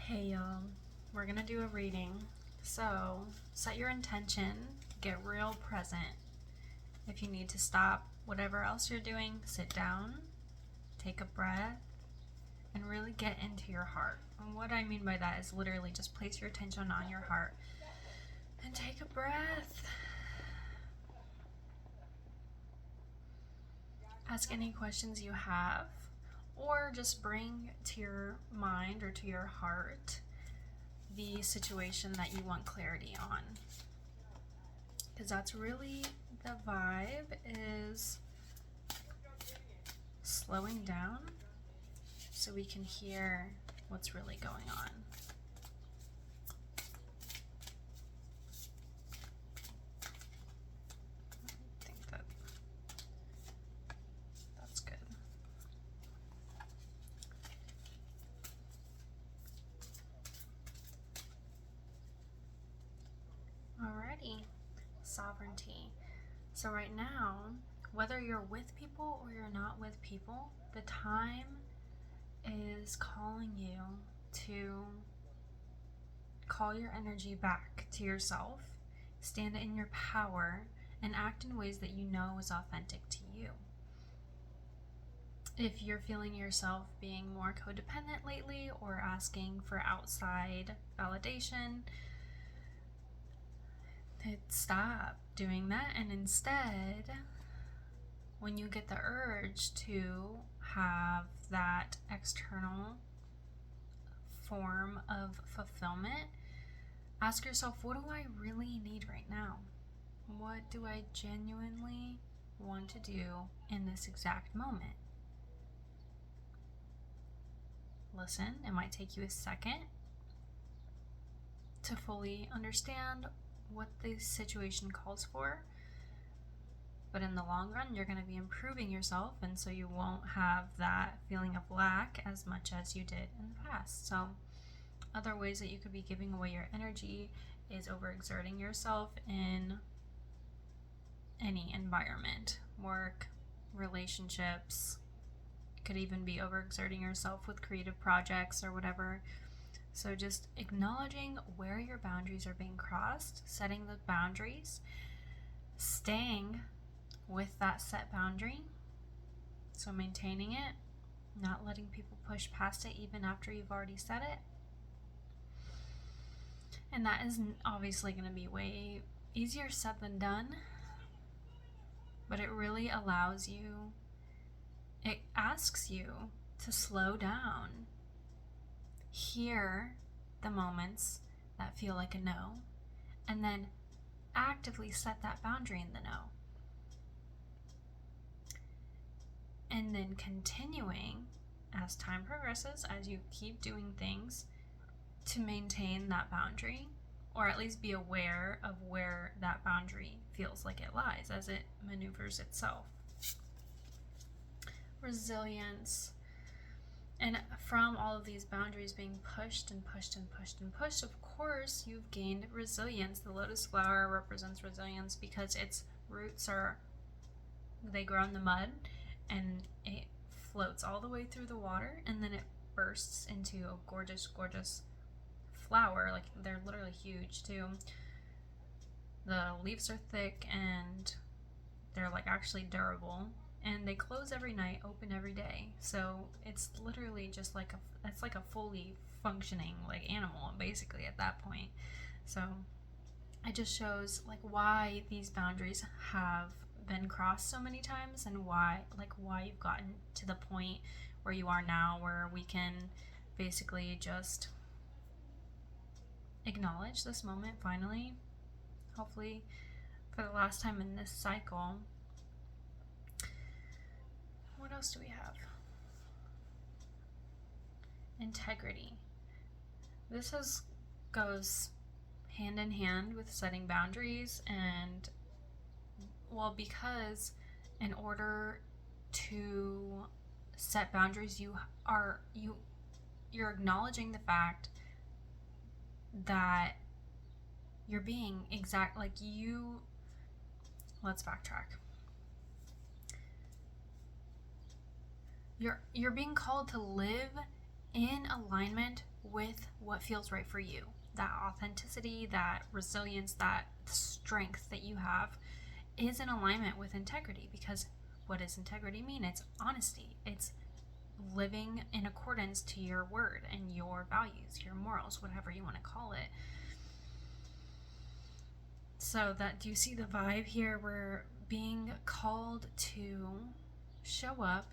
Hey y'all, we're gonna do a reading. So set your intention, get real present. If you need to stop whatever else you're doing, sit down, take a breath, and really get into your heart. And what I mean by that is literally just place your attention on your heart and take a breath. Ask any questions you have, or just bring to your mind or to your heart the situation that you want clarity on, because that's really the vibe, is slowing down so we can hear what's really going on. I think that's good. Alrighty, sovereignty. So right now, whether you're with people or you're not with people, the time is calling you to call your energy back to yourself, stand in your power, and act in ways that you know is authentic to you. If you're feeling yourself being more codependent lately or asking for outside validation, stop doing that, and instead, when you get the urge to have that external form of fulfillment, ask yourself, what do I really need right now? What do I genuinely want to do in this exact moment? Listen, it might take you a second to fully understand what the situation calls for, but in the long run, you're going to be improving yourself, and so you won't have that feeling of lack as much as you did in the past. So other ways that you could be giving away your energy is overexerting yourself in any environment, work, relationships. Could even be overexerting yourself with creative projects or whatever. So just acknowledging where your boundaries are being crossed, setting the boundaries, staying with that set boundary, so maintaining it, not letting people push past it even after you've already set it. And that is obviously going to be way easier said than done, but it really allows you, it asks you to slow down, hear the moments that feel like a no, and then actively set that boundary in the no. And then continuing as time progresses, as you keep doing things to maintain that boundary, or at least be aware of where that boundary feels like it lies as it maneuvers itself. Resilience. And from all of these boundaries being pushed and pushed and pushed and pushed, of course, you've gained resilience. The lotus flower represents resilience because its roots they grow in the mud, and it floats all the way through the water, and then it bursts into a gorgeous, gorgeous flower. Like, they're literally huge too. The leaves are thick and they're like actually durable, and they close every night, open every day. So it's literally just like it's like a fully functioning like animal basically at that point. So it just shows like why these boundaries have been crossed so many times, and why you've gotten to the point where you are now, where we can basically just acknowledge this moment finally, hopefully for the last time in this cycle. What else do we have? Integrity. This goes hand in hand with setting boundaries, and because in order to set boundaries, you're acknowledging the fact that you're being exact, like you, let's backtrack. You're being called to live in alignment with what feels right for you. That authenticity, that resilience, that strength that you have is in alignment with integrity. Because what does integrity mean? It's honesty. It's living in accordance to your word and your values, your morals, whatever you want to call it. So that, do you see the vibe here? We're being called to show up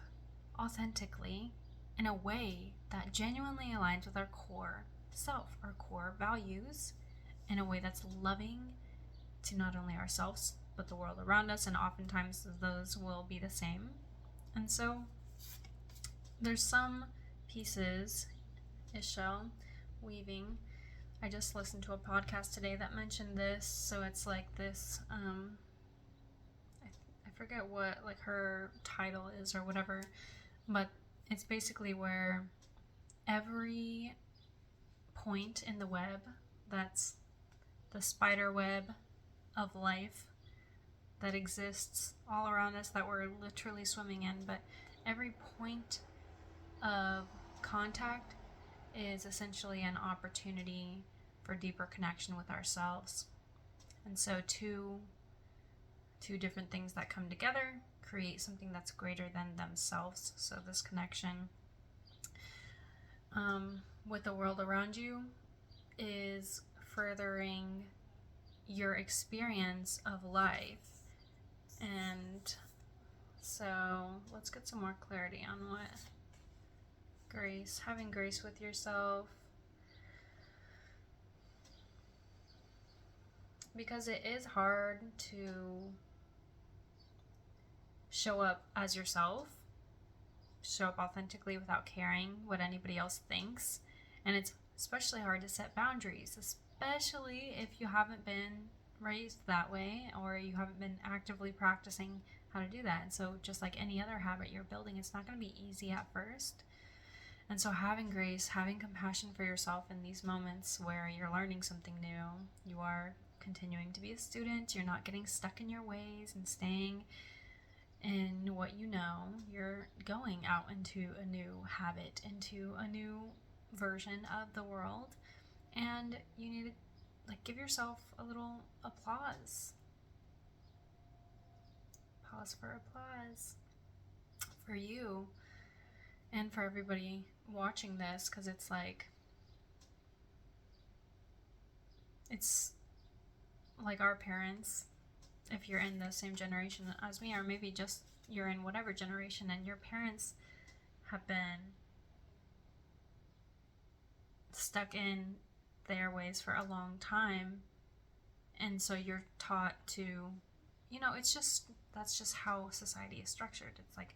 authentically in a way that genuinely aligns with our core self, our core values, in a way that's loving to not only ourselves but the world around us, and oftentimes those will be the same. And so there's some pieces, Ishel weaving. I just listened to a podcast today that mentioned this. So it's like this, I forget what like her title is or whatever, but it's basically where every point in the web, that's the spider web of life that exists all around us, that we're literally swimming in, but every point of contact is essentially an opportunity for deeper connection with ourselves. And so two different things that come together create something that's greater than themselves. So this connection with the world around you is furthering your experience of life. And so let's get some more clarity on what grace, having grace with yourself, because it is hard to show up as yourself, show up authentically without caring what anybody else thinks. And it's especially hard to set boundaries, especially if you haven't been raised that way or you haven't been actively practicing how to do that. And so just like any other habit you're building, it's not going to be easy at first. And so having grace, having compassion for yourself in these moments where you're learning something new, you are continuing to be a student, you're not getting stuck in your ways and staying in what you know, you're going out into a new habit, into a new version of the world, and you need to like give yourself a little applause. Pause for applause for you and for everybody watching this, because it's like our parents, if you're in the same generation as me, or maybe just you're in whatever generation and your parents have been stuck in their ways for a long time, and so you're taught to, that's just how society is structured. It's like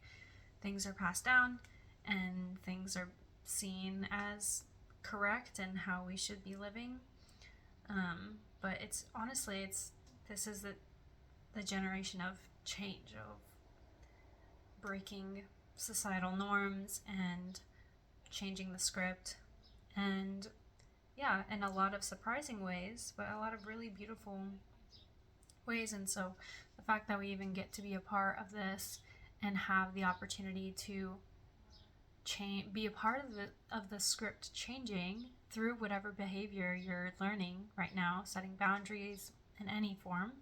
things are passed down and things are seen as correct and how we should be living, but it's honestly, this is the generation of change, of breaking societal norms and changing the script, and in a lot of surprising ways, but a lot of really beautiful ways. And so the fact that we even get to be a part of this and have the opportunity to be a part of the script changing through whatever behavior you're learning right now, setting boundaries in any form,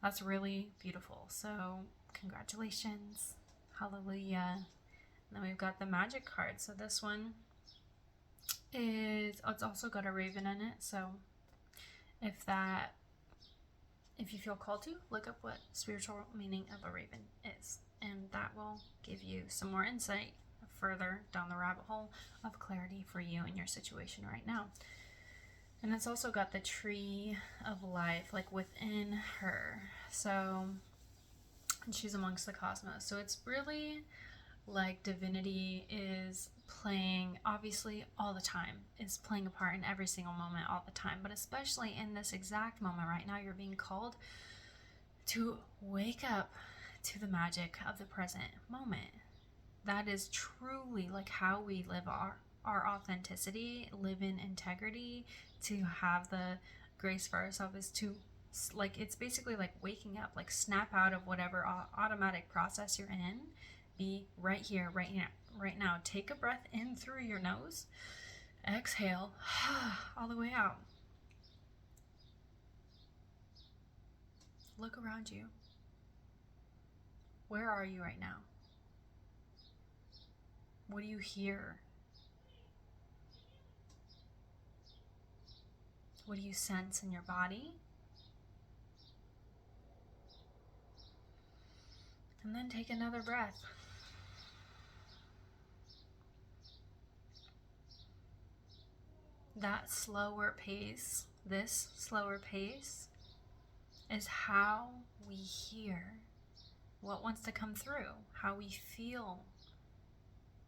that's really beautiful. So congratulations, hallelujah. And then we've got the magic card. So this one it's also got a raven in it. So if you feel called to, look up what spiritual meaning of a raven is, and that will give you some more insight further down the rabbit hole of clarity for you and your situation right now. And it's also got the tree of life like within her. So, and she's amongst the cosmos. So it's really like divinity is playing, obviously all the time, is playing a part in every single moment all the time, but especially in this exact moment right now, you're being called to wake up to the magic of the present moment. That is truly like how we live our authenticity, live in integrity, to have the grace for ourselves, is to like, it's basically like waking up, like snap out of whatever automatic process you're in, be right here, right now. Take a breath in through your nose. Exhale all the way out. Look around you. Where are you right now? What do you hear? What do you sense in your body? And then take another breath. That slower pace, this slower pace, is how we hear what wants to come through, how we feel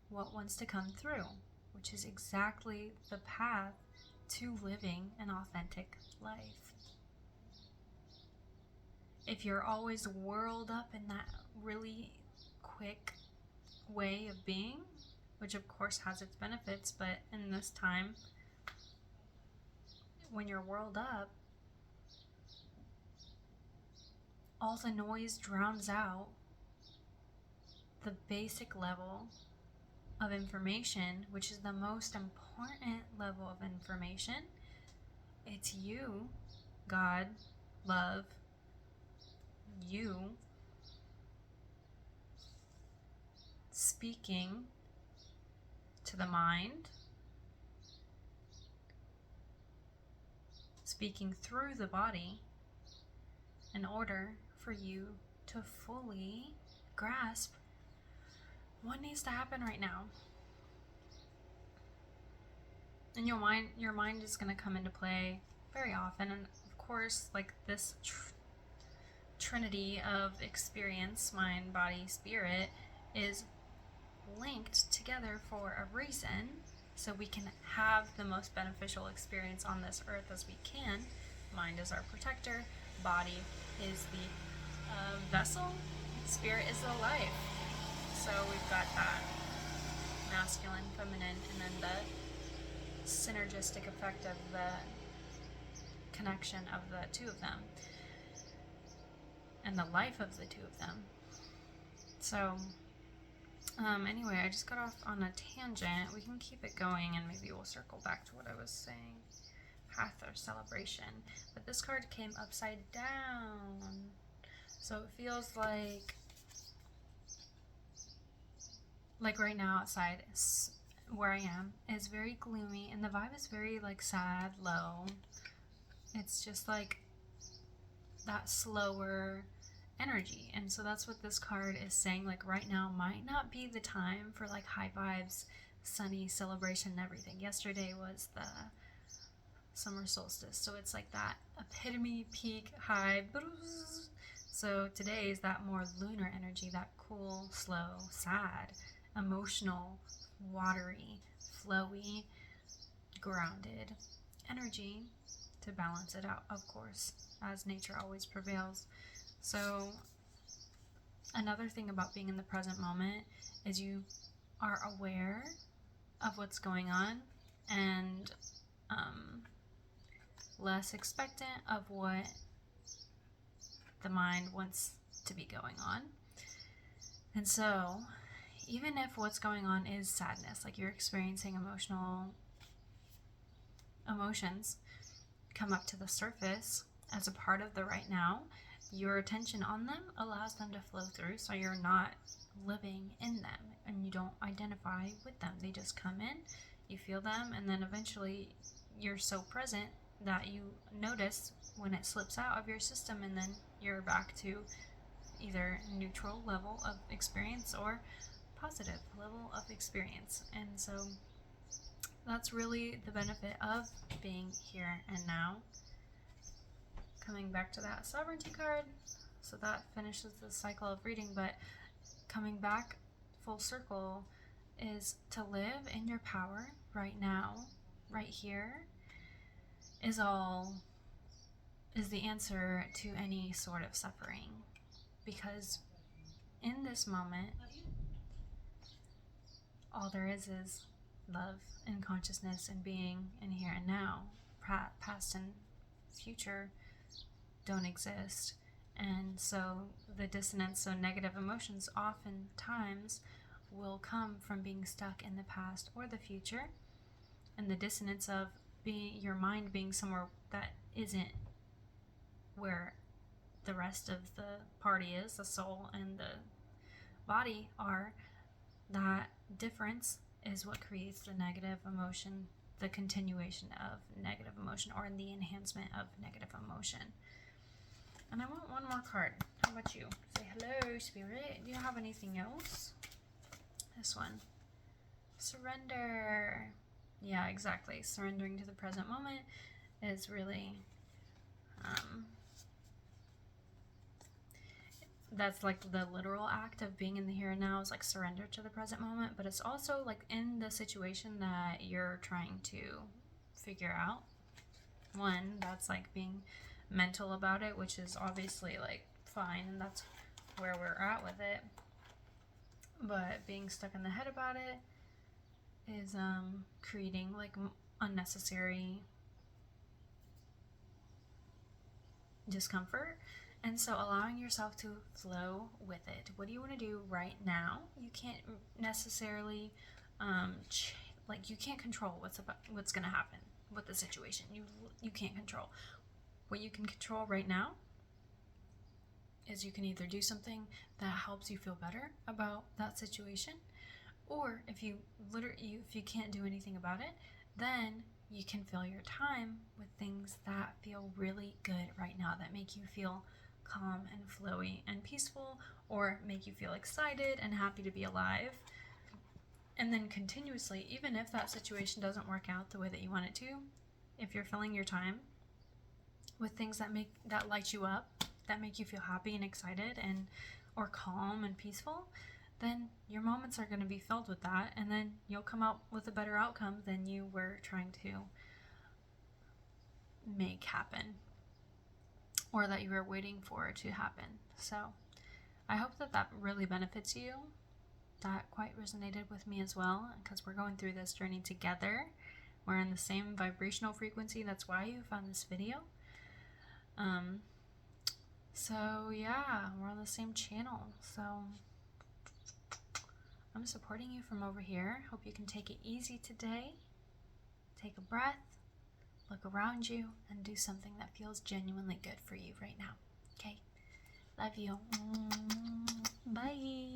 what wants to come through, which is exactly the path to living an authentic life. If you're always whirled up in that really quick way of being, which of course has its benefits, but in this time, when you're whirled up, all the noise drowns out the basic level of information, which is the most important level of information. It's you, God, love, you speaking to the mind, speaking through the body in order for you to fully grasp what needs to happen right now. And your mind is going to come into play very often, and of course, like this trinity of experience, mind, body, spirit, is linked together for a reason, so we can have the most beneficial experience on this earth as we can. Mind is our protector, body is the vessel, spirit is the life. So we've got that masculine, feminine, and then the synergistic effect of the connection of the two of them, and the life of the two of them. So anyway, I just got off on a tangent. We can keep it going and maybe we'll circle back to what I was saying. Path or celebration. But this card came upside down. So it feels like right now outside where I am is very gloomy, and the vibe is very like sad, low. It's just like that slower energy. And so that's what this card is saying. Like right now might not be the time for like high vibes, sunny celebration and everything. Yesterday was the summer solstice, so it's like that epitome peak high. So today is that more lunar energy, that cool, slow, sad, emotional, watery, flowy, grounded energy to balance it out, of course, as nature always prevails. So another thing about being in the present moment is you are aware of what's going on and less expectant of what the mind wants to be going on. And so even if what's going on is sadness, like you're experiencing emotions come up to the surface as a part of the right now, your attention on them allows them to flow through, so you're not living in them and you don't identify with them. They just come in, you feel them, and then eventually you're so present that you notice when it slips out of your system, and then you're back to either neutral level of experience or positive level of experience. And so that's really the benefit of being here and now. Coming back to that sovereignty card, so that finishes the cycle of reading, but coming back full circle is to live in your power right now, right here, is the answer to any sort of suffering. Because in this moment, all there is love and consciousness and being in here and now. Past and future don't exist. And so the dissonance, so negative emotions oftentimes will come from being stuck in the past or the future, and the dissonance of your mind being somewhere that isn't where the rest of the party is, the soul and the body are. That difference is what creates the negative emotion, the continuation of negative emotion, or the enhancement of negative emotion. And I want one more card. How about you? Say hello, Spirit. Do you have anything else? This one. Surrender. Yeah, exactly. Surrendering to the present moment is really, that's like the literal act of being in the here and now, is like surrender to the present moment, but it's also like in the situation that you're trying to figure out. One, that's like being mental about it, which is obviously like fine, and that's where we're at with it. But being stuck in the head about it is creating like unnecessary discomfort. And so allowing yourself to flow with it. What do you want to do right now? You can't necessarily you can't control what's going to happen with the situation. You can't control. What you can control right now is you can either do something that helps you feel better about that situation, or if you can't do anything about it, then you can fill your time with things that feel really good right now, that make you feel calm and flowy and peaceful, or make you feel excited and happy to be alive. And then continuously, even if that situation doesn't work out the way that you want it to, if you're filling your time with things that light you up, that make you feel happy and excited or calm and peaceful, then your moments are going to be filled with that, and then you'll come out with a better outcome than you were trying to make happen, or that you were waiting for to happen. So I hope that really benefits you. That quite resonated with me as well, because we're going through this journey together. We're in the same vibrational frequency. That's why you found this video. So yeah, we're on the same channel. So I'm supporting you from over here. Hope you can take it easy today. Take a breath, look around you, and do something that feels genuinely good for you right now. Okay? Love you. Bye.